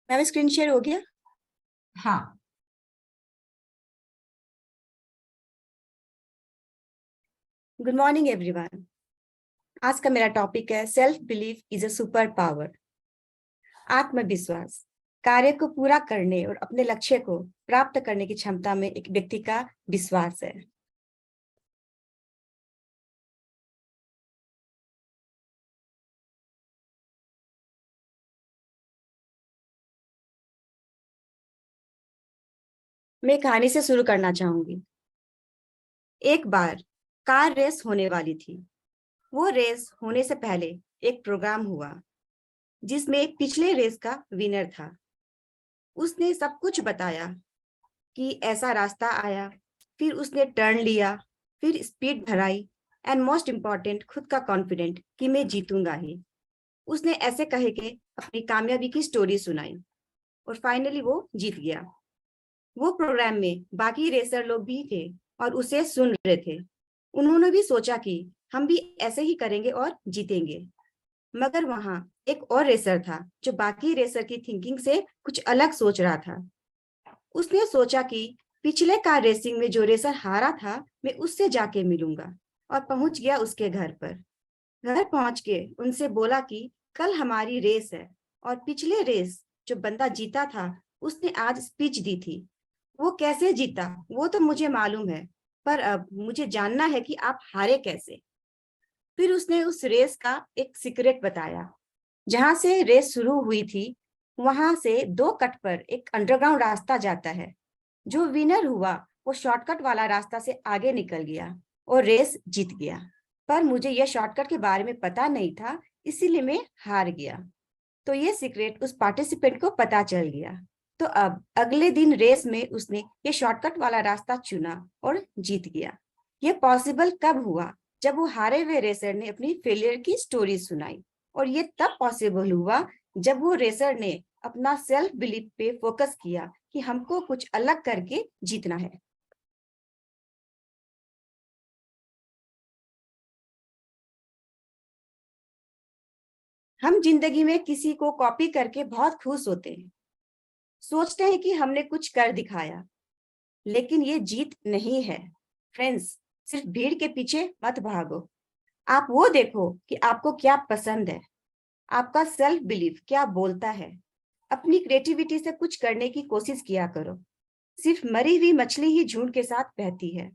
Ma'am screen share हो गया? हाँ। Good morning everyone. आज का मेरा टॉपिक है self belief is a super power. आत्मविश्वास कार्य को पूरा करने और अपने लक्ष्य को प्राप्त करने की क्षमता में एक व्यक्ति का विश्वास है। मैं कहानी से शुरू करना चाहूंगी। एक बार कार रेस होने वाली थी। वो रेस होने से पहले एक प्रोग्राम हुआ जिसमें एक पिछले रेस का विनर था। उसने सब कुछ बताया कि ऐसा रास्ता आया, फिर उसने टर्न लिया, फिर स्पीड भराई एंड मोस्ट इम्पॉर्टेंट खुद का कॉन्फिडेंट कि मैं जीतूंगा ही। उसने ऐसे कहे के अपनी कामयाबी की स्टोरी सुनाई और फाइनली वो जीत गया। वो प्रोग्राम में बाकी रेसर लोग भी थे और उसे सुन रहे थे। उन्होंने भी सोचा कि हम भी ऐसे ही करेंगे और जीतेंगे। मगर वहां एक और रेसर था जो बाकी रेसर की थिंकिंग से कुछ अलग सोच रहा था। उसने सोचा कि पिछले कार रेसिंग में जो रेसर हारा था मैं उससे जाके मिलूंगा, और पहुंच गया उसके घर पर। घर पहुंच के उनसे बोला कि कल हमारी रेस है और पिछले रेस जो बंदा जीता था उसने आज स्पीच दी थी। वो कैसे जीता वो तो मुझे मालूम है, पर अब मुझे जानना है कि आप हारे कैसे। फिर उसने उस रेस का एक सीक्रेट बताया। जहां से रेस शुरू हुई थी वहां से 2 कट पर एक अंडरग्राउंड रास्ता जाता है। जो विनर हुआ वो शॉर्टकट वाला रास्ता से आगे निकल गया और रेस जीत गया। पर मुझे यह शॉर्टकट के बारे में पता नहीं था, इसीलिए मैं हार गया। तो ये सीक्रेट उस पार्टिसिपेंट को पता चल गया। तो अब अगले दिन रेस में उसने ये शॉर्टकट वाला रास्ता चुना और जीत गया। ये पॉसिबल कब हुआ? जब वो हारे हुए रेसर ने अपनी फेलियर की स्टोरी सुनाई। और ये तब पॉसिबल हुआ जब वो रेसर ने अपना सेल्फ बिलीफ पे फोकस किया कि हमको कुछ अलग करके जीतना है। हम जिंदगी में किसी को कॉपी करके बहुत खुश होते हैं, सोचते हैं कि हमने कुछ कर दिखाया, लेकिन ये जीत नहीं है। फ्रेंड्स, सिर्फ भीड़ के पीछे मत भागो। आप वो देखो कि आपको क्या पसंद है, आपका सेल्फ बिलीफ क्या बोलता है। अपनी क्रिएटिविटी से कुछ करने की कोशिश किया करो। सिर्फ मरी हुई मछली ही झुंड के साथ बहती है।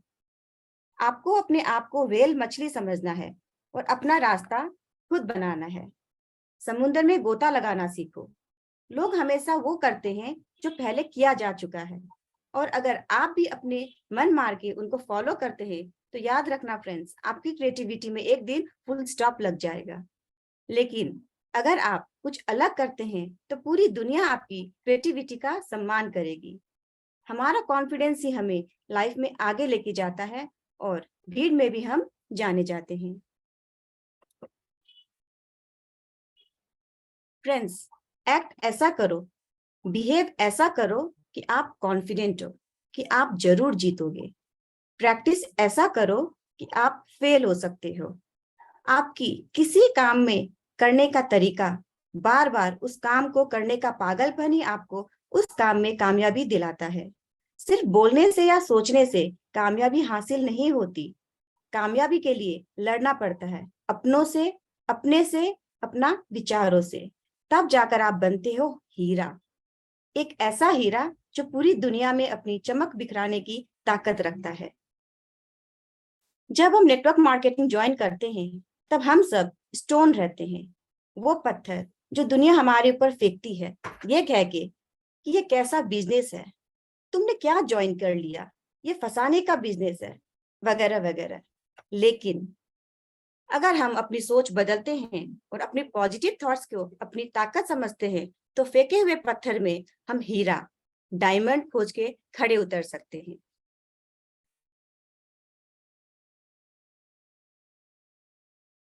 आपको अपने आप को व्हेल मछली समझना है और अपना रास्ता खुद बनाना है। समुद्र में गोता लगाना सीखो। लोग हमेशा वो करते हैं जो पहले किया जा चुका है, और अगर आप भी अपने मन मार के उनको फॉलो करते हैं तो याद रखना फ्रेंड्स, आपकी क्रिएटिविटी में एक दिन फुल स्टॉप लग जाएगा। लेकिन अगर आप कुछ अलग करते हैं तो पूरी दुनिया आपकी क्रिएटिविटी का सम्मान करेगी। हमारा कॉन्फिडेंस ही हमें लाइफ में आगे लेके जाता है और भीड़ में भी हम जाने जाते हैं। फ्रेंड्स, एक्ट ऐसा करो, बिहेव ऐसा करो कि आप कॉन्फिडेंट हो कि आप जरूर जीतोगे। प्रैक्टिस ऐसा करो कि आप फेल हो सकते हो। आपकी किसी काम में करने का तरीका, बार बार उस काम को करने का पागलपन ही आपको उस काम में कामयाबी दिलाता है। सिर्फ बोलने से या सोचने से कामयाबी हासिल नहीं होती। कामयाबी के लिए लड़ना पड़ता है, अपनों से, अपने से, अपना विचारों से। तब जाकर आप बनते हो हीरा। एक ऐसा हीरा जो पूरी दुनिया में अपनी चमक बिखराने की ताकत रखता है। जब हम नेटवर्क मार्केटिंग ज्वाइन करते हैं तब हम सब स्टोन रहते हैं, वो पत्थर जो दुनिया हमारे ऊपर फेंकती है ये कह के कि ये कैसा बिजनेस है, तुमने क्या ज्वाइन कर लिया, ये फंसाने का बिजनेस है, वगैरह वगैरह। लेकिन अगर हम अपनी सोच बदलते हैं और अपने पॉजिटिव थॉट्स को अपनी ताकत समझते हैं तो फेंके हुए पत्थर में हम हीरा, डायमंड खोज के खड़े उतर सकते हैं।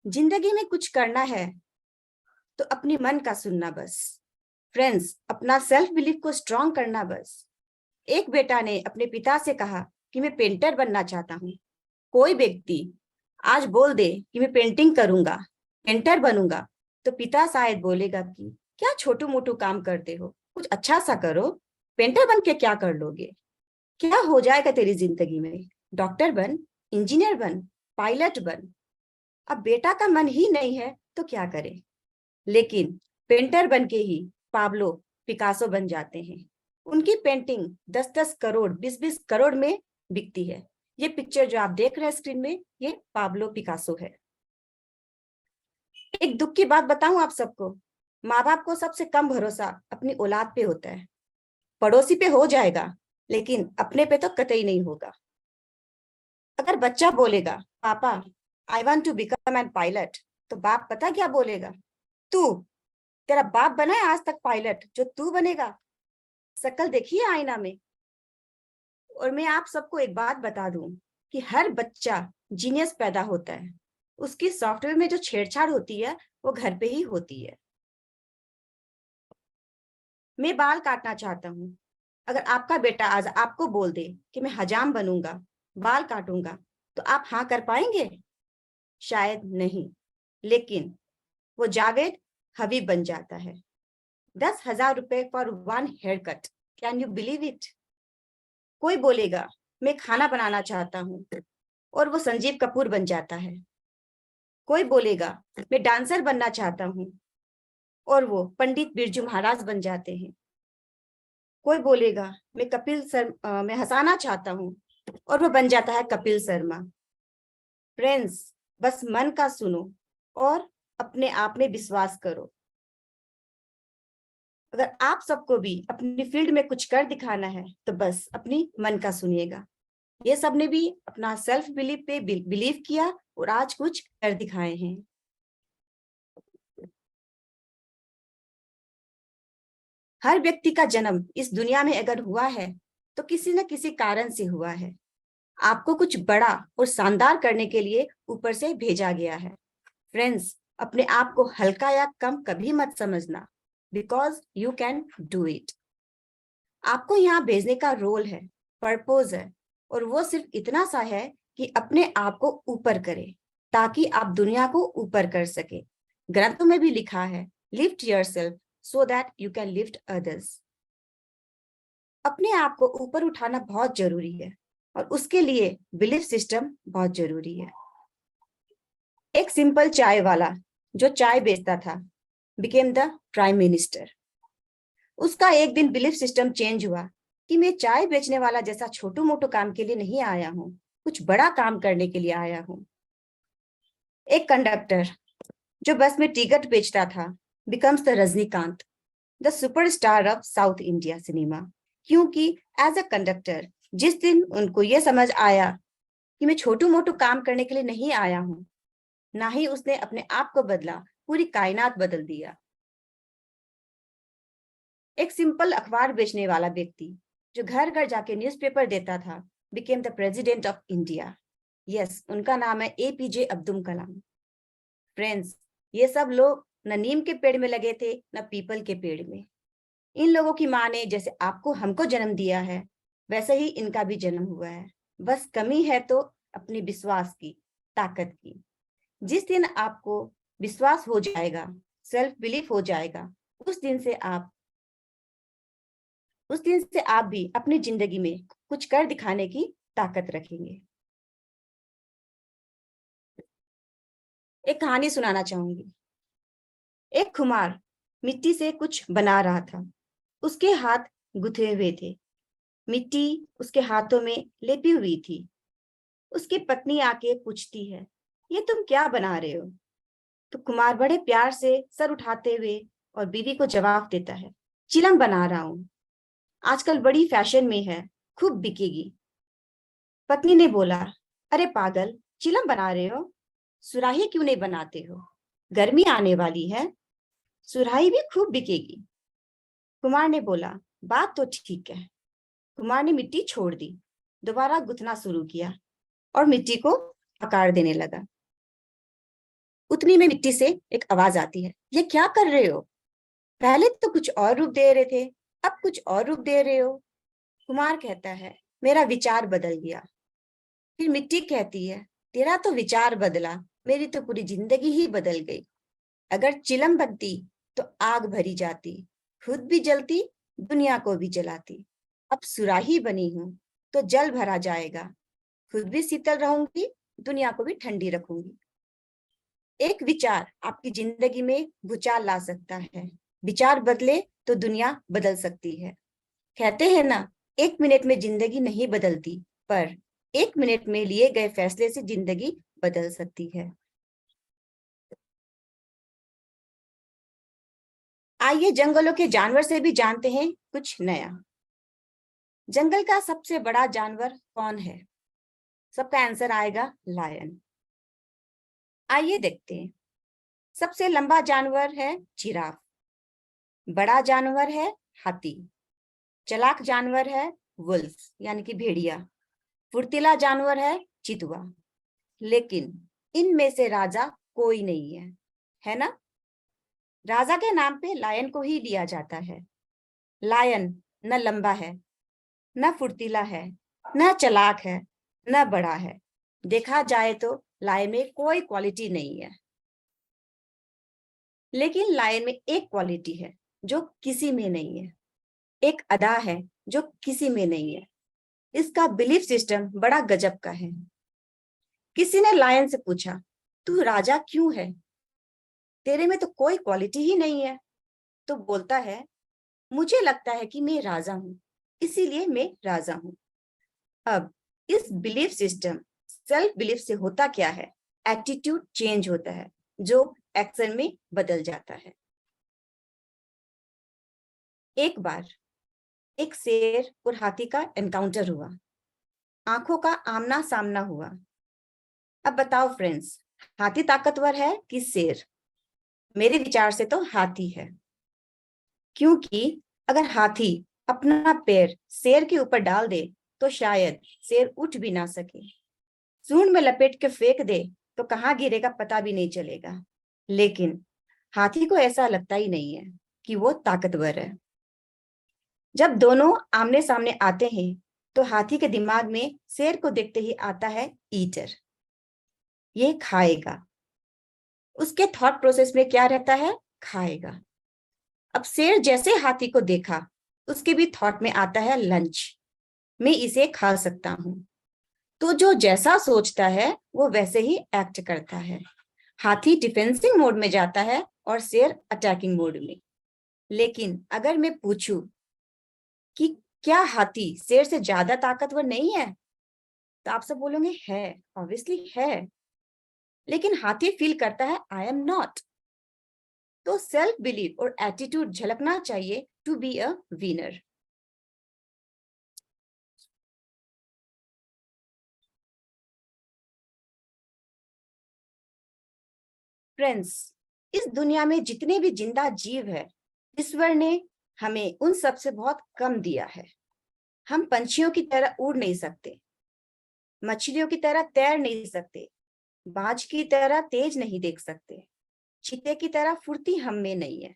जिंदगी में कुछ करना है तो अपनी मन का सुनना बस। फ्रेंड्स, अपना सेल्फ बिलीफ को स्ट्रांग करना बस। एक बेटा ने अपने पिता से कहा कि मैं पेंटर बनना चाहता हूँ। कोई व्यक्ति आज बोल दे कि मैं पेंटिंग करूंगा, पेंटर बनूंगा, तो पिता शायद बोलेगा कि क्या छोटू मोटू काम करते हो कुछ अच्छा सा करो, पेंटर बन के क्या कर लोगे? क्या हो जाएगा तेरी जिंदगी में? डॉक्टर बन, इंजीनियर बन, पायलट बन। अब बेटा का मन ही नहीं है तो क्या करे? लेकिन पेंटर बन के ही पाब्लो पिकासो बन जाते हैं। उनकी पेंटिंग 10-10 करोड़ 20-20 करोड़ में बिकती है। ये पिक्चर जो आप देख रहे हैं स्क्रीन में, ये पाब्लो पिकासो है। एक दुख की बात बताऊं आप सबको, माँ बाप को सबसे कम भरोसा अपनी औलाद पे होता है। पड़ोसी पे हो जाएगा, लेकिन अपने पे तो कतई नहीं होगा। अगर बच्चा बोलेगा पापा I want to become an pilot, तो बाप पता क्या बोलेगा? तू, तेरा बाप बना है आज तक पायलट, जो तू बनेगा? शक्ल देखिए आईना में। और मैं आप सबको एक बात बता दूं कि हर बच्चा जीनियस पैदा होता है, उसकी सॉफ्टवेयर में जो छेड़छाड़ होती है वो घर पे ही होती है। मैं बाल काटना चाहता हूँ। अगर आपका बेटा आज आपको बोल दे कि मैं हजाम बनूंगा, बाल काटूंगा, तो आप हाँ कर पाएंगे? शायद नहीं। लेकिन वो जावेद हबीब बन जाता है। 10,000 रुपए for one haircut. Can you believe it? कोई बोलेगा मैं खाना बनाना चाहता हूँ, और वो संजीव कपूर बन जाता है। कोई बोलेगा मैं डांसर बनना चाहता हूँ, और वो पंडित बिरजू महाराज बन जाते हैं। कोई बोलेगा मैं हंसाना चाहता हूँ, और वो बन जाता है कपिल शर्मा। फ्रेंड्स, बस मन का सुनो और अपने आप में विश्वास करो। अगर आप सबको भी अपनी फील्ड में कुछ कर दिखाना है तो बस अपनी मन का सुनिएगा। ये सब ने भी अपना सेल्फ बिलीव पे बिलीव किया और आज कुछ कर दिखाए हैं। हर व्यक्ति का जन्म इस दुनिया में अगर हुआ है तो किसी न किसी कारण से हुआ है। आपको कुछ बड़ा और शानदार करने के लिए ऊपर से भेजा गया है। फ्रेंड्स, अपने आप को हल्का या कम कभी मत समझना, because you can do it. आपको यहाँ भेजने का रोल है, पर्पोज है, और वो सिर्फ इतना सा है कि अपने आप को ऊपर करें ताकि आप दुनिया को ऊपर कर सके। ग्रंथों में भी लिखा है, lift yourself so that you can lift others. अपने आप को ऊपर उठाना बहुत जरूरी है, और उसके लिए बिलीफ सिस्टम बहुत जरूरी है। एक सिंपल चाय वाला जो चाय बेचता था बिकेम द प्राइम मिनिस्टर। उसका एक दिन बिलीफ सिस्टम चेंज हुआ कि मैं चाय बेचने वाला जैसा छोटू मोटू काम के लिए नहीं आया हूँ, कुछ बड़ा काम करने के लिए आया हूँ। एक कंडक्टर जो बस में टिकट बेचता था becomes the Rajinikanth, the superstar of south India cinema. क्योंकि एज अ कंडक्टर जिस दिन उनको यह समझ आया कि मैं छोटू मोटू काम करने के लिए नहीं आया हूँ, ना ही उसने अपने आप को बदला, पूरी कायनात बदल दिया। एक सिंपल अखबार बेचने वाला व्यक्ति जो घर घर जाके न्यूज़पेपर देता था became the president of India. Yes, उनका नाम है एपीजे अब्दुल कलाम। फ्रेंड्स, ये सब लोग न नीम के पेड़ में लगे थे न पीपल के पेड़ में। इन लोगों की माँ ने जैसे आपको हमको जन्म दिया है, वैसे ही इनका भी जन्म हुआ है। बस कमी है तो अपनी विश्वास की, ताकत की। जिस दिन आपको विश्वास हो जाएगा, सेल्फ बिलीफ हो जाएगा, उस दिन से आप भी अपनी जिंदगी में कुछ कर दिखाने की ताकत रखेंगे। एक कहानी सुनाना चाहूंगी। एक कुम्हार मिट्टी से कुछ बना रहा था। उसके हाथ गुथे हुए थे, मिट्टी उसके हाथों में लेपी हुई थी। उसकी पत्नी आके पूछती है, ये तुम क्या बना रहे हो? तो कुमार बड़े प्यार से सर उठाते हुए और बीवी को जवाब देता है, चिलम बना रहा हूं, आजकल बड़ी फैशन में है, खूब बिकेगी। पत्नी ने बोला, अरे पागल, चिलम बना रहे हो, सुराही क्यों नहीं बनाते हो? गर्मी आने वाली है, सुराही भी खूब बिकेगी। कुमार ने बोला, बात तो ठीक है। कुमार ने मिट्टी छोड़ दी, दोबारा गुथना शुरू किया और मिट्टी को आकार देने लगा। उतनी में मिट्टी से एक आवाज आती है, ये क्या कर रहे हो? पहले तो कुछ और रूप दे रहे थे, अब कुछ और रूप दे रहे हो। कुमार कहता है, मेरा विचार बदल गया। फिर मिट्टी कहती है, तेरा तो विचार बदला, मेरी तो पूरी जिंदगी ही बदल गई। अगर चिलम बनती तो आग भरी जाती, खुद भी जलती दुनिया को भी जलाती। अब सुराही बनी हूं तो जल भरा जाएगा, खुद भी शीतल रहूंगी, दुनिया को भी ठंडी रखूंगी। एक विचार आपकी जिंदगी में भूचाल ला सकता है। विचार बदले तो दुनिया बदल सकती है। कहते हैं ना, 1 मिनट में जिंदगी नहीं बदलती, पर 1 मिनट में लिए गए फैसले से जिंदगी बदल सकती है। आइए जंगलों के जानवर से भी जानते हैं कुछ नया। जंगल का सबसे बड़ा जानवर कौन है? सबका आंसर आएगा लायन। आइए देखते हैं। सबसे लंबा जानवर है जिराफ। बड़ा जानवर है हाथी। चालाक जानवर है वुल्फ यानी कि भेड़िया। फुर्तीला जानवर है चितुआ। लेकिन इनमें से राजा कोई नहीं है ना? राजा के नाम पे लायन को ही लिया जाता है। लायन न लंबा है, न फुर्तीला है, न चालाक है, न बड़ा है। देखा जाए तो लायन में कोई क्वालिटी नहीं है। लेकिन लायन में एक क्वालिटी है जो किसी में नहीं है। एक अदा है जो किसी में नहीं है। इसका बिलीफ सिस्टम बड़ा गजब का है। किसी ने लायन से पूछा, तू राजा क्यों है? तेरे में तो कोई क्वालिटी ही नहीं है। तो बोलता है, मुझे लगता है कि मैं राजा हूं, इसीलिए मैं राजा हूं। अब इस बिलीफ सिस्टम सेल्फ बिलीफ से होता क्या है? एटीट्यूड चेंज होता है जो एक्शन में बदल जाता है। एक बार एक शेर और हाथी का एनकाउंटर हुआ। आंखों का आमना सामना हुआ। अब बताओ फ्रेंड्स, हाथी ताकतवर है कि शेर? मेरे विचार से तो हाथी है। क्योंकि अगर हाथी अपना पैर शेर के ऊपर डाल दे तो शायद शेर उठ भी ना सके। सूंड में लपेट के फेंक दे तो कहाँ गिरेगा पता भी नहीं चलेगा। लेकिन हाथी को ऐसा लगता ही नहीं है कि वो ताकतवर है। जब दोनों आमने सामने आते हैं तो हाथी के दिमाग में शेर को देखते ही आता है ईटर, ये खाएगा। उसके थॉट प्रोसेस में क्या रहता है? खाएगा। अब शेर जैसे हाथी को देखा, उसके भी थॉट में आता है लंच, मैं इसे खा सकता हूं। तो जो जैसा सोचता है वो वैसे ही एक्ट करता है। हाथी डिफेंसिव मोड में जाता है और शेर अटैकिंग मोड में। लेकिन अगर मैं पूछूं कि क्या हाथी शेर से ज्यादा ताकतवर नहीं है, तो आप सब बोलोगे है, ऑब्वियसली है। लेकिन हाथी फील करता है आई एम नॉट। तो सेल्फ बिलीफ और एटीट्यूड झलकना चाहिए to be a winner. Friends, इस दुनिया में जितने भी जिंदा जीव है, ईश्वर ने हमें उन सब से बहुत कम दिया है। हम पंछियों की तरह उड़ नहीं सकते, मछलियों की तरह तैर नहीं सकते, बाज की तरह तेज नहीं देख सकते, चीते की तरह फुर्ती हम में नहीं है।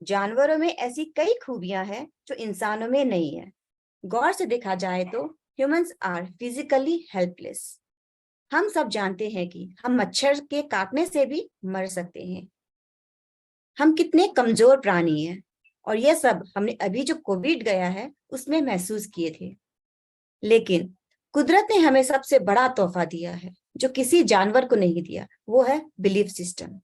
जानवरों में ऐसी कई खूबियां हैं जो इंसानों में नहीं है। गौर से देखा जाए तो ह्यूमंस आर फिजिकली हेल्पलेस। हम सब जानते हैं कि हम मच्छर के काटने से भी मर सकते हैं। हम कितने कमजोर प्राणी हैं, और यह सब हमने अभी जो कोविड गया है उसमें महसूस किए थे। लेकिन कुदरत ने हमें सबसे बड़ा तोहफा दिया है जो किसी जानवर को नहीं दिया, वो है बिलीफ सिस्टम।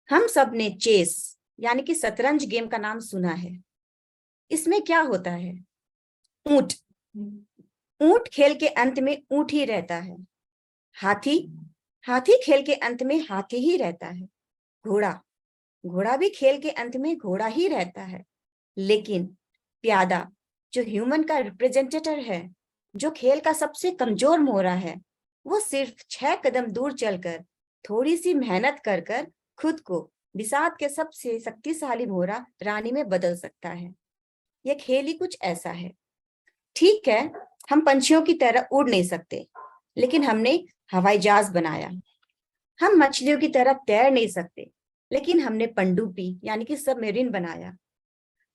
हम सब ने चेस यानी कि शतरंज गेम का नाम सुना है। इसमें क्या होता है? ऊंट ऊंट खेल के अंत में ऊंट ही रहता है। हाथी हाथी खेल के अंत में हाथी ही रहता है। घोड़ा घोड़ा भी खेल के अंत में घोड़ा ही रहता है। लेकिन प्यादा, जो ह्यूमन का रिप्रेजेंटेटिव है, जो खेल का सबसे कमजोर मोहरा है, वो सिर्फ 6 कदम दूर चलकर थोड़ी सी मेहनत कर कर खुद को बिसात के सबसे शक्तिशाली मोहरा रानी में बदल सकता है। यह खेल ही कुछ ऐसा है। ठीक है, हम पंछियों की तरह उड़ नहीं सकते, लेकिन हमने हवाई जहाज बनाया। हम मछलियों की तरह तैर नहीं सकते, लेकिन हमने पनडुब्बी यानी कि सबमरीन बनाया।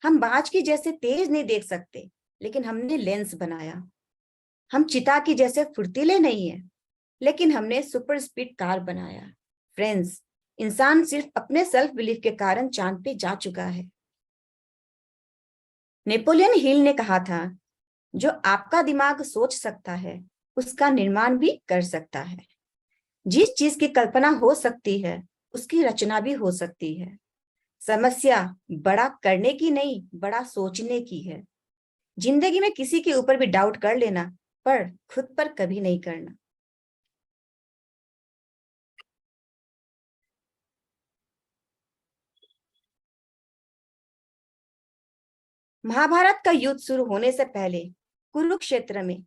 हम बाज की जैसे तेज नहीं देख सकते, लेकिन हमने लेंस बनाया। हम चिता की जैसे फुर्तीले नहीं है, लेकिन हमने सुपर स्पीड कार बनाया। फ्रेंड्स, इंसान सिर्फ अपने सेल्फ बिलीफ के कारण चांद पे जा चुका है। नेपोलियन हिल ने कहा था, जो आपका दिमाग सोच सकता है उसका निर्माण भी कर सकता है। जिस चीज की कल्पना हो सकती है उसकी रचना भी हो सकती है। समस्या बड़ा करने की नहीं, बड़ा सोचने की है। जिंदगी में किसी के ऊपर भी डाउट कर लेना, पर खुद पर कभी नहीं करना। महाभारत का युद्ध शुरू होने से पहले कुरुक्षेत्र में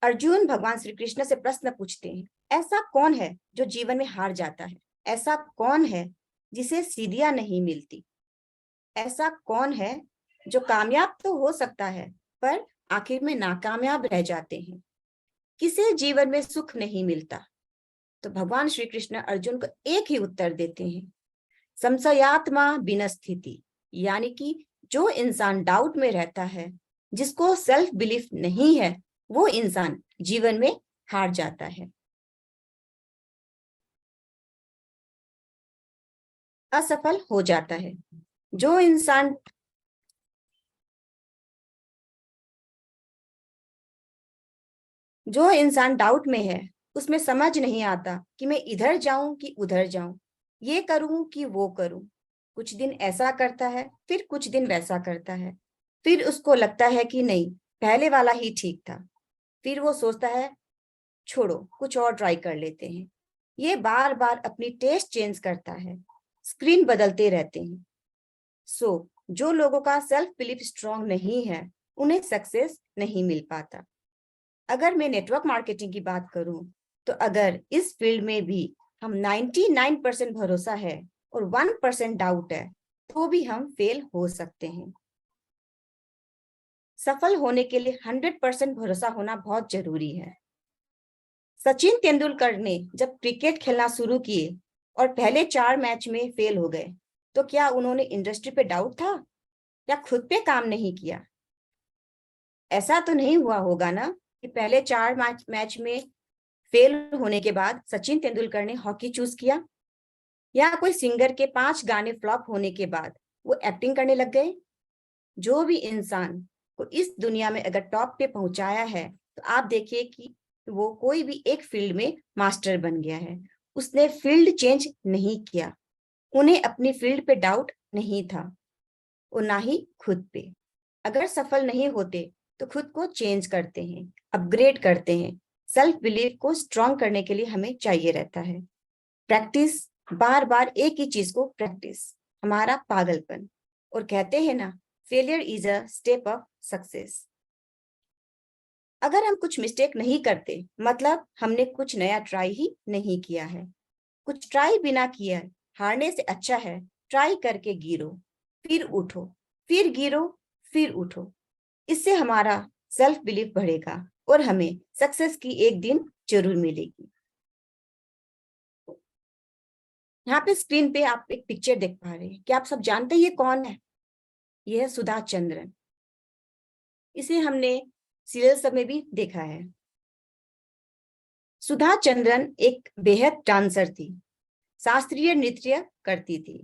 अर्जुन भगवान श्री कृष्ण से प्रश्न पूछते हैं, ऐसा कौन है जो जीवन में हार जाता है? ऐसा कौन है जिसे सीढ़ियां नहीं मिलती? ऐसा कौन है जो कामयाब तो हो सकता है पर आखिर में नाकामयाब रह जाते हैं? किसे जीवन में सुख नहीं मिलता? तो भगवान श्री कृष्ण अर्जुन को एक ही उत्तर देते हैं, संशयात्मा विनस्थिति। यानी कि जो इंसान डाउट में रहता है, जिसको सेल्फ बिलीफ नहीं है, वो इंसान जीवन में हार जाता है, असफल हो जाता है। जो इंसान जो इंसान डाउट में है, उसमें समझ नहीं आता कि मैं इधर जाऊं कि उधर जाऊं, ये करूं कि वो करूं। कुछ दिन ऐसा करता है, फिर कुछ दिन वैसा करता है, फिर उसको लगता है कि नहीं, पहले वाला ही ठीक था। फिर वो सोचता है, छोड़ो, कुछ और ट्राई कर लेते हैं। ये बार बार अपनी टेस्ट चेंज करता है, स्क्रीन बदलते रहते हैं। जो लोगों का सेल्फ बिलीफ स्ट्रांग नहीं है, उन्हें सक्सेस नहीं मिल पाता। अगर मैं नेटवर्क मार्केटिंग की बात करूं, तो अगर इस फील्ड में भी हम 99% भरोसा है और 1% डाउट है, तो भी हम फेल हो सकते हैं। सफल होने के लिए 100% भरोसा होना बहुत जरूरी है। सचिन तेंदुलकर ने जब क्रिकेट खेलना शुरू किए और पहले 4 मैच में फेल हो गए, तो क्या उन्होंने इंडस्ट्री पे डाउट था या खुद पे काम नहीं किया? ऐसा तो नहीं हुआ होगा ना कि पहले 4 मैच में फेल होने के बाद सचिन तेंदुलकर ने हॉकी चूज किया, या कोई सिंगर के 5 गाने फ्लॉप होने के बाद वो एक्टिंग करने लग गए। जो भी इंसान को इस दुनिया में अगर टॉप पे पहुंचाया है, तो आप देखिए कि वो कोई भी एक फील्ड में मास्टर बन गया है। उसने फील्ड चेंज नहीं किया, उन्हें अपनी फील्ड पे डाउट नहीं था, और ना ही खुद पे। अगर सफल नहीं होते तो खुद को चेंज करते हैं, अपग्रेड करते हैं। सेल्फ बिलीफ को स्ट्रॉन्ग करने के लिए हमें चाहिए रहता है प्रैक्टिस, बार बार एक ही चीज को प्रैक्टिस, हमारा पागलपन। और कहते हैं ना, failure is a step of success. अगर हम कुछ मिस्टेक नहीं करते, मतलब हमने कुछ नया ट्राई ही नहीं किया है। कुछ ट्राई बिना किया हारने से अच्छा है ट्राई करके गिरो, फिर उठो, फिर गिरो, फिर उठो। इससे हमारा सेल्फ बिलीफ बढ़ेगा और हमें सक्सेस की एक दिन जरूर मिलेगी। यहाँ पे स्क्रीन पे आप एक पिक्चर देख पा रहे हैं। क्या आप सब जानते हैं ये कौन है? ये है सुधा चंद्रन। इसे हमने सीरियल सब में भी देखा है। सुधा चंद्रन एक बेहद डांसर थी, शास्त्रीय नृत्य करती थी।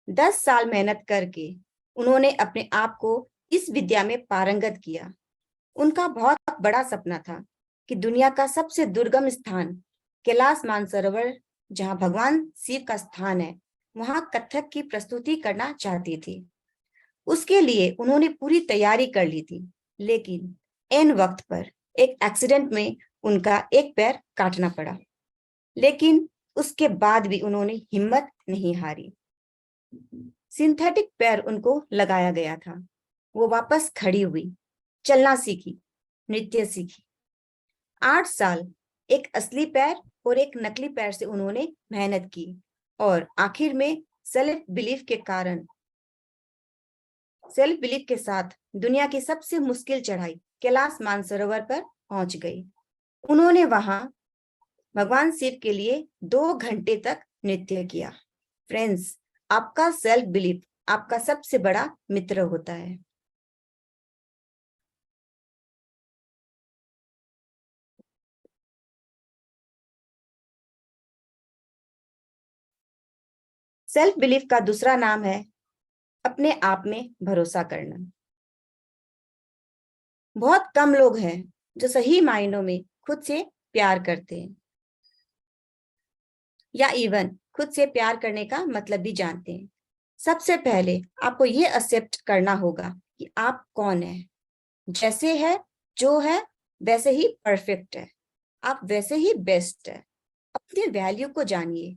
10 साल मेहनत करके उन्होंने अपने आप को इस विद्या में पारंगत किया। उनका बहुत बड़ा सपना था कि दुनिया का सबसे दुर्गम स्थान कैलाश मानसरोवर, जहां भगवान शिव का स्थान है, वहां कथक की प्रस्तुति करना चाहती थी। उसके लिए उन्होंने पूरी तैयारी कर ली थी, लेकिन एन वक्त पर एक एक्सीडेंट में उनका एक पैर काटना पड़ा। लेकिन उसके बाद भी उन्होंने हिम्मत नहीं हारी। सिंथेटिक पैर उनको लगाया गया था। वो वापस खड़ी हुई, चलना सीखी, नृत्य सीखी। 8 साल एक असली पैर और एक नकली पैर से उन्होंने मेहनत की, और आखिर में सेल्फ बिलीफ के साथ दुनिया की सबसे मुश्किल चढ़ाई कैलाश मानसरोवर पर पहुंच गई। उन्होंने वहां भगवान शिव के लिए 2 घंटे तक नृत्य किया। फ्रेंड्स, आपका सेल्फ बिलीफ आपका सबसे बड़ा मित्र होता है। सेल्फ बिलीफ का दूसरा नाम है अपने आप में भरोसा करना। बहुत कम लोग हैं जो सही मायनों में खुद से प्यार करते हैं या इवन खुद से प्यार करने का मतलब भी जानते हैं। सबसे पहले आपको ये एक्सेप्ट करना होगा कि आप कौन है। जैसे है, जो है, वैसे ही परफेक्ट है, आप वैसे ही बेस्ट है। अपनी वैल्यू को जानिए।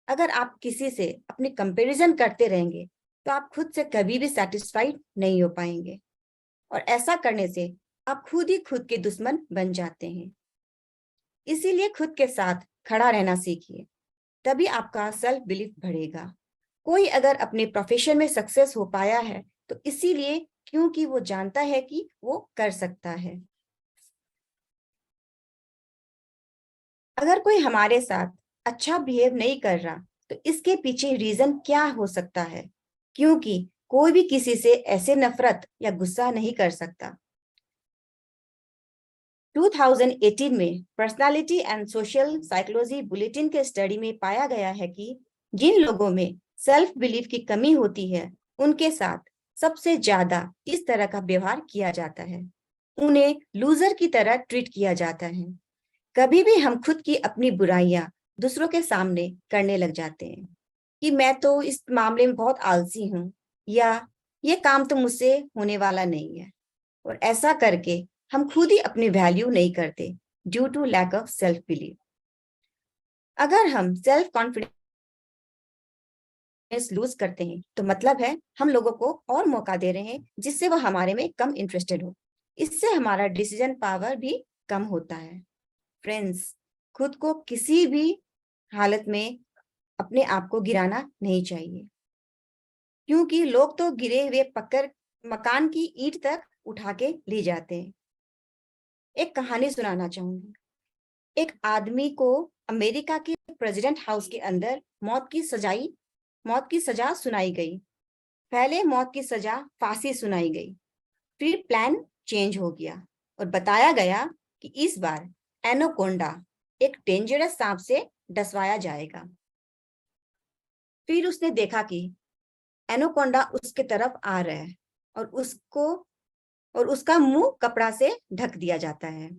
अगर आप किसी से अपनी कंपैरिजन करते रहेंगे तो आप खुद से कभी भी सेटिस्फाइड नहीं हो पाएंगे, और ऐसा करने से आप खुद ही खुद के दुश्मन बन जाते हैं। इसीलिए खुद के साथ खड़ा रहना सीखिए, तभी आपका सेल्फ बिलीफ बढ़ेगा। कोई अगर अपने प्रोफेशन में सक्सेस हो पाया है तो इसीलिए क्योंकि वो जानता है कि वो कर सकता है। अगर कोई हमारे साथ अच्छा बिहेव नहीं कर रहा तो इसके पीछे रीजन क्या हो सकता है? क्योंकि कोई भी किसी से ऐसे नफरत या गुस्सा नहीं कर सकता। 2018 में personality and social psychology bulletin के स्टडी में पाया गया है कि जिन लोगों में सेल्फ बिलीफ की कमी होती है उनके साथ सबसे ज्यादा इस तरह का व्यवहार किया जाता है। उन्हें लूजर की तरह ट्रीट किया जाता है। कभी भी हम खुद की अपनी बुराइयां दूसरों के सामने करने लग जाते हैं कि मैं तो इस मामले में बहुत आलसी हूँ, या ये काम तो मुझसे होने वाला नहीं है, और ऐसा करके हम खुद ही अपनी वैल्यू नहीं करते due to lack of self belief. अगर हम सेल्फ कॉन्फिडेंस लूज करते हैं तो मतलब है हम लोगों को और मौका दे रहे हैं जिससे वह हमारे में कम इंटरेस्टेड हो। इससे हमारा डिसीजन पावर भी कम होता है। फ्रेंड्स, खुद को किसी भी हालत में अपने आप को गिराना नहीं चाहिए, क्योंकि लोग तो गिरे हुए पक्कर मकान की ईंट तक उठा के ले जाते हैं। एक कहानी सुनाना चाहूंगी। एक आदमी को अमेरिका के प्रेसिडेंट हाउस के अंदर मौत की सजा सुनाई गई। पहले मौत की सजा फांसी सुनाई गई, फिर प्लान चेंज हो गया और बताया गया कि इस बार एनाकोंडा, एक डेंजरस सांप से डसवाया जाएगा। फिर उसने देखा कि एनाकोंडा उसके तरफ आ रहा है और उसका मुंह कपड़ा से ढक दिया जाता है।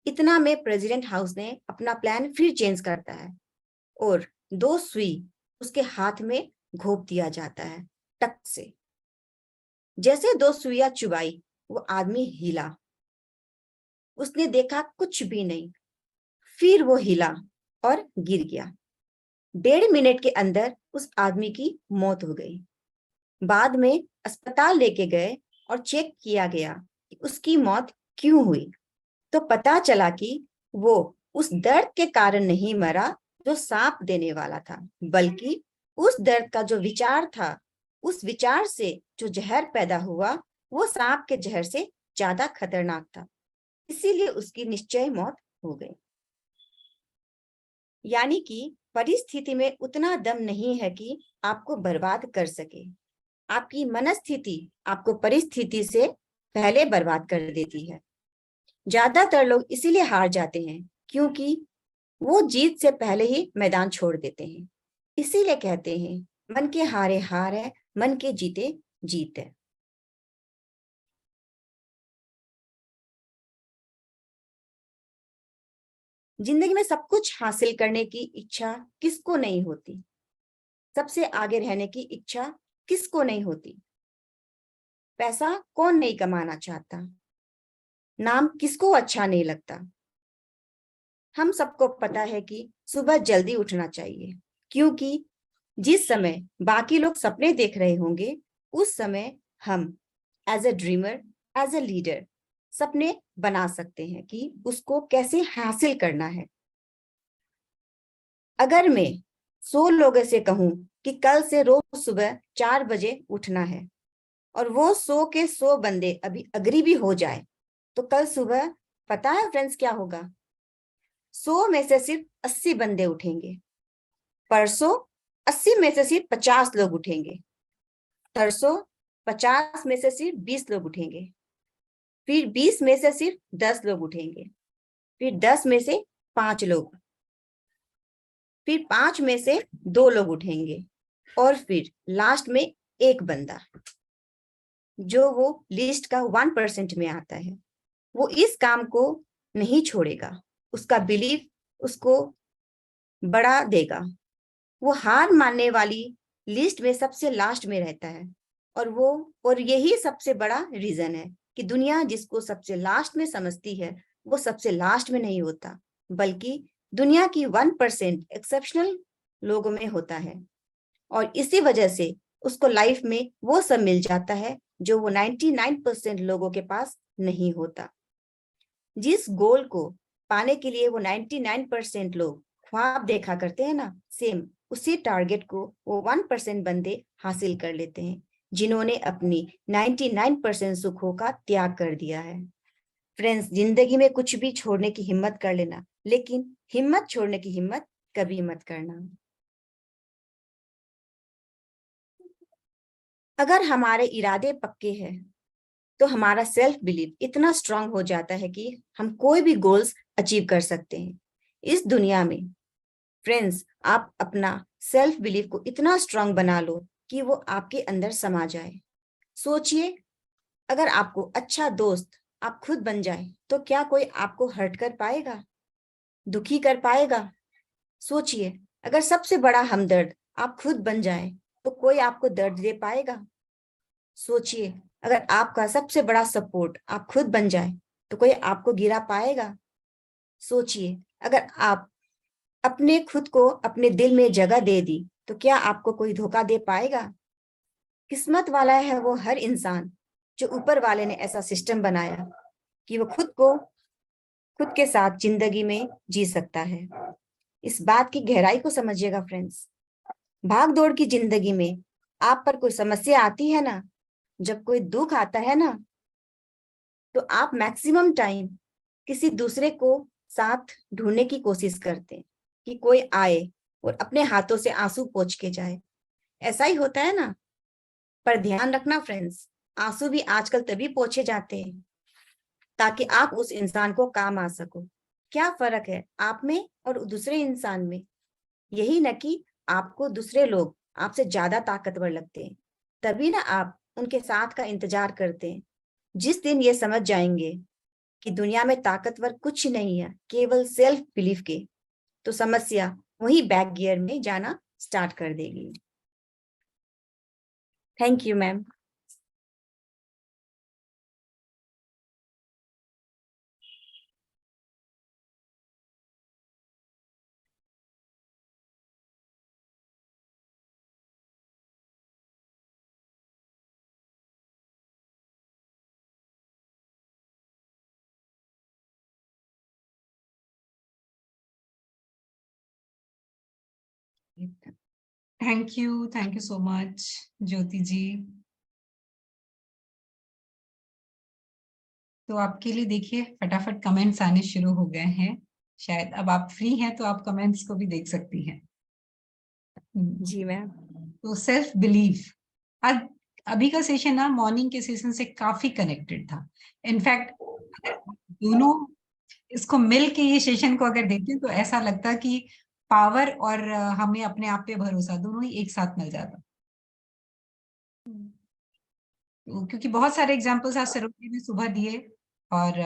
इतना में प्रेसिडेंट हाउस ने अपना प्लान फिर चेंज करता है और 2 सुई उसके हाथ में घोंप दिया जाता है, टक से। जैसे 2 सुइयां चुबाई, वो आदमी हिला। उसने देखा कुछ भी नहीं। फिर वो हिला और गिर गया। 1.5 मिनट के अंदर उस आदमी की मौत हो गई। बाद में अस्पताल लेके गए और चेक किया गया कि उसकी मौत क्यों हुई। तो पता चला कि वो उस दर्द के कारण नहीं मरा जो सांप देने वाला था, बल्कि उस दर्द का जो विचार था, उस विचार से जो जहर पैदा हुआ, वो सांप के जहर से ज्यादा खतरनाक था। इसीलिए उसकी निश्चय मौत हो गई। यानी कि परिस्थिति में उतना दम नहीं है कि आपको बर्बाद कर सके। आपकी मनस्थिति आपको परिस्थिति से पहले बर्बाद कर देती है। ज्यादातर लोग इसीलिए हार जाते हैं क्योंकि वो जीत से पहले ही मैदान छोड़ देते हैं। इसीलिए कहते हैं मन के हारे हार है, मन के जीते जीत है। जिंदगी में सब कुछ हासिल करने की इच्छा किसको नहीं होती? सबसे आगे रहने की इच्छा किसको नहीं होती? पैसा कौन नहीं कमाना चाहता? नाम किसको अच्छा नहीं लगता? हम सबको पता है कि सुबह जल्दी उठना चाहिए, क्योंकि जिस समय बाकी लोग सपने देख रहे होंगे उस समय हम as a dreamer, as a leader सपने बना सकते हैं कि उसको कैसे हासिल करना है। अगर मैं 100 लोगों से कहूं कि कल से रोज सुबह 4 बजे उठना है और वो 100 के 100 बंदे अभी अग्री भी हो जाए, तो कल सुबह पता है फ्रेंड्स क्या होगा? 100 में से सिर्फ 80 बंदे उठेंगे। परसों 80 में से सिर्फ 50 लोग उठेंगे। तरसों 50 में से सिर्फ 20 लोग उठेंगे। फिर 20 में से सिर्फ 10 लोग उठेंगे। फिर 10 में से 5 लोग। फिर 5 में से 2 लोग उठेंगे और फिर लास्ट में एक बंदा जो वो लिस्ट का 1% में आता है, वो इस काम को नहीं छोड़ेगा, उसका बिलीफ उसको बढ़ा देगा। वो हार मानने वाली लिस्ट में सबसे लास्ट में रहता है, और यही सबसे बड़ा रीजन है कि दुनिया जिसको सबसे लास्ट में समझती है वो सबसे लास्ट में नहीं होता, बल्कि दुनिया की 1% एक्सेप्शनल लोगों में होता है। और इसी वजह से उसको लाइफ में वो सब मिल जाता है जो वो 99% लोगों के पास नहीं होता। जिस गोल को पाने के लिए वो 99% लोग ख्वाब देखा करते हैं ना, सेम उसी टारगेट को वो 1% बंदे हासिल कर लेते हैं, जिन्होंने अपनी 99% सुखों का त्याग कर दिया है। फ्रेंड्स, जिंदगी में कुछ भी छोड़ने की हिम्मत कर लेना, लेकिन हिम्मत छोड़ने की हिम्मत कभी मत करना। अगर हमारे इरादे पक्के हैं तो हमारा सेल्फ बिलीफ इतना स्ट्रांग हो जाता है कि हम कोई भी गोल्स अचीव कर सकते हैं इस दुनिया में। फ्रेंड्स, आप अपना सेल्फ बिलीफ को इतना स्ट्रांग बना लो कि वो आपके अंदर समा जाए। सोचिए, अगर आपको अच्छा दोस्त आप खुद बन जाए तो क्या कोई आपको हर्ट कर पाएगा, दुखी कर पाएगा? सोचिए, अगर सबसे बड़ा हमदर्द आप खुद बन जाए तो कोई आपको दर्द दे पाएगा? सोचिए, अगर आपका सबसे बड़ा सपोर्ट आप खुद बन जाए तो कोई आपको गिरा पाएगा? सोचिए, अगर आप अपने खुद को अपने दिल में जगह दे दी तो क्या आपको कोई धोखा दे पाएगा? किस्मत वाला है वो हर इंसान जो ऊपर वाले ने ऐसा सिस्टम बनाया कि वो खुद के साथ जिंदगी में जी सकता है। इस बात की गहराई को समझिएगा फ्रेंड्स। भाग दौड़ की जिंदगी में आप पर कोई समस्या आती है ना, जब कोई दुख आता है ना, तो आप मैक्सिमम टाइम किसी दूसरे को साथ ढूंढने की कोशिश करते हैं कि कोई आए और अपने हाथों से आंसू पोंछ के जाए। ऐसा ही होता है ना? पर ध्यान रखना फ्रेंड्स, आंसू भी आजकल तभी पोंछे जाते हैं ताकि आप उस इंसान को काम आ सको। क्या फर्क है आप में और दूसरे इंसान में? यही न कि आपको दूसरे लोग आपसे ज्यादा ताकतवर लगते हैं, तभी ना आप उनके साथ का इंतजार करते हैं। जिस दिन ये समझ जाएंगे कि दुनिया में ताकतवर कुछ नहीं है, केवल सेल्फ बिलीफ के, तो समस्या वही बैक गियर में जाना स्टार्ट कर देगी। Thank you ma'am. Thank you so much Jyoti ji. तो आपके लिए देखिए फटाफट कमेंट्स आने शुरू हो गए हैं। शायद अब आप फ्री हैं तो आप कमेंट्स को भी देख सकती हैं। जी मैम। तो सेल्फ बिलीफ, आज अभी का सेशन ना मॉर्निंग के सेशन से काफी कनेक्टेड था। इनफैक्ट दोनों इसको मिल के ये सेशन को अगर देखते तो ऐसा लगता कि पावर और हमें अपने आप पे भरोसा दोनों ही एक साथ मिल जाता। क्योंकि बहुत सारे एग्जाम्पल्स आज सरोजनी ने सुबह दिए और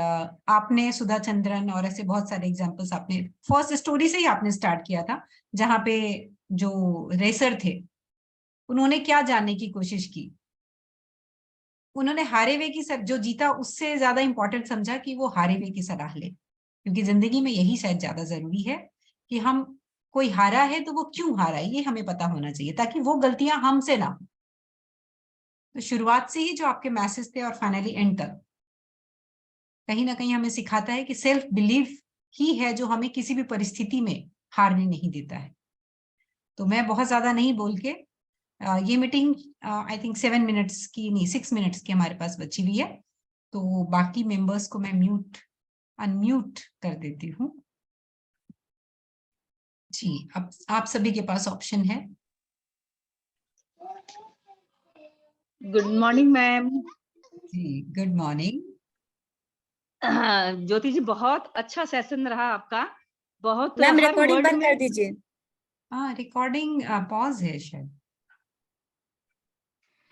आपने सुधा चंद्रन और ऐसे बहुत सारे एग्जाम्पल्स आपने फर्स्ट स्टोरी से ही आपने स्टार्ट किया था, जहां पे जो रेसर थे उन्होंने क्या जानने की कोशिश की। उन्होंने हारे हुए की जो जीता उससे ज्यादा इंपॉर्टेंट समझा कि वो हारे हुए की सलाह ले, क्योंकि जिंदगी में यही शायद ज्यादा जरूरी है कि हम कोई हारा है तो वो क्यों हारा है ये हमें पता होना चाहिए, ताकि वो गलतियां हमसे ना हो। तो शुरुआत से ही जो आपके मैसेज थे और फाइनली एंड तक कहीं ना कहीं हमें सिखाता है कि सेल्फ बिलीफ ही है जो हमें किसी भी परिस्थिति में हारने नहीं देता है। तो मैं बहुत ज्यादा नहीं बोल के ये मीटिंग आई थिंक 7 मिनट्स की नहीं 6 मिनट्स की हमारे पास बची हुई है, तो बाकी मेंबर्स को मैं अनम्यूट कर देती हूँ। जी, अब आप सभी के पास ऑप्शन है। Good morning ma'am. जी गुड मॉर्निंग। ज्योति जी, बहुत अच्छा सेशन रहा आपका। बहुत मैम हर रिकॉर्डिंग वर्ड बंद में कर दीजिए। हाँ, रिकॉर्डिंग पॉज है शायद।